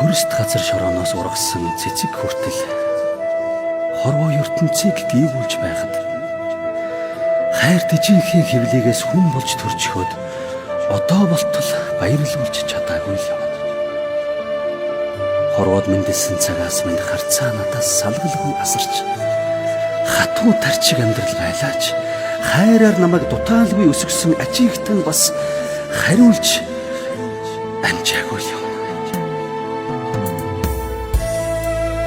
Турист газар шорооноос ургасан цэцэг хүртэл хорвоо ертөнцийг гүйвүүлж байхад хайр дэжинхийн хэвлэгээс хүн болж төрчихөд одоо болтол баярлуулж чадаагүй юм. Хорвоод мэндэлсэн цагаас минь харцаа надаас салгалгүй асарч хатуу тарчиг амьдрал байлаач хайраар намайг дутаалгүй өсгсөн ажигт нь бас хариулж амжаагүй юм.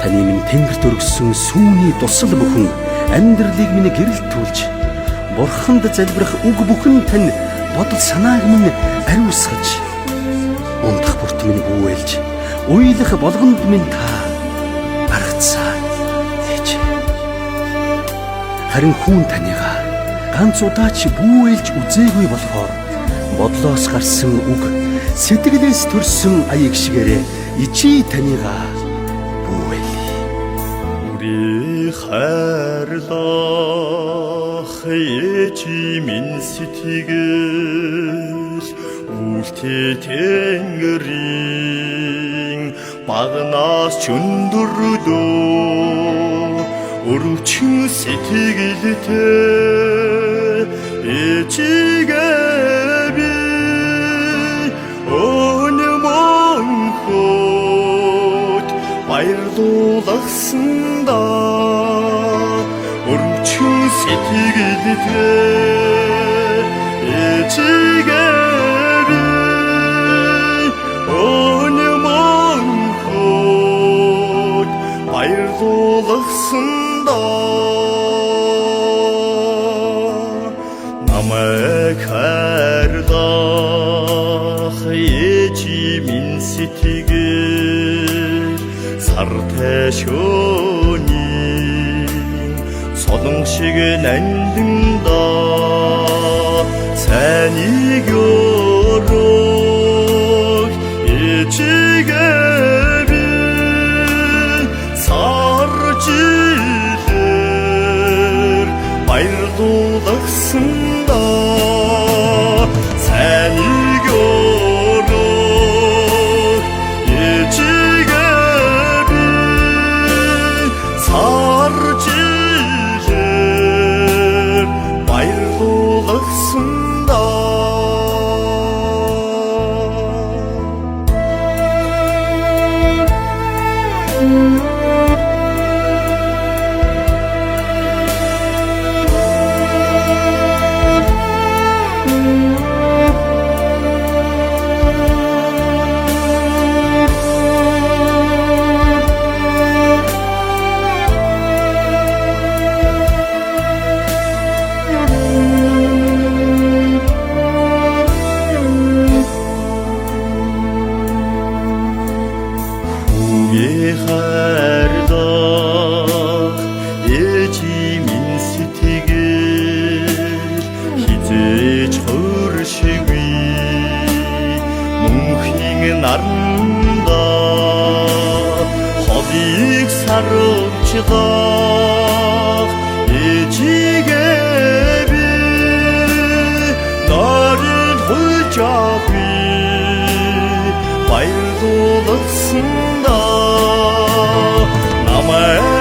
Таны минь тэнгэрт өргөссөн сүүний дусал бүхэн амьдралыг минь гэрэлтүүлж бурханд залбирах үг бүхэн тань бодол санааг минь ариусгаж ундах бүрт минь бүүэлж уйлах болгонд минь та аргацаа ээж. Харин хүн таныгаа ганц удаач бүүэлж үзээгүй болохоор бодлоос гарсан үг сэтгэлээс төрсөн аяг шигээрээ ичи таныгаа хайрлах ээжи минь сэтгэл үлтээ тэнгэрийн багнаас чөндөрдөө өрөвчин сэтгэлтэй ээжигээ би өнөмөнхөд баярлуулгасанда өрөвчин сэтгэлтэй ээжигээ би өнөмөнхөд баярлуулгасанда намайг хайрлах ээжи минь сэтгэл сартай шөнийн солон шиг нандинда цайныг өрөг ээжигээ би сарж илэр баярлуулгасанда цайныг өрөг ээжигээ би сарж илэр баярлуулгасанда хайрлах ээжи минь сэтгэл хизээж хөршиггүй мөнхийн наранда холыг сарвчдах ээжигээ би нарийн хулжаагүй баярлуулгасанда намайг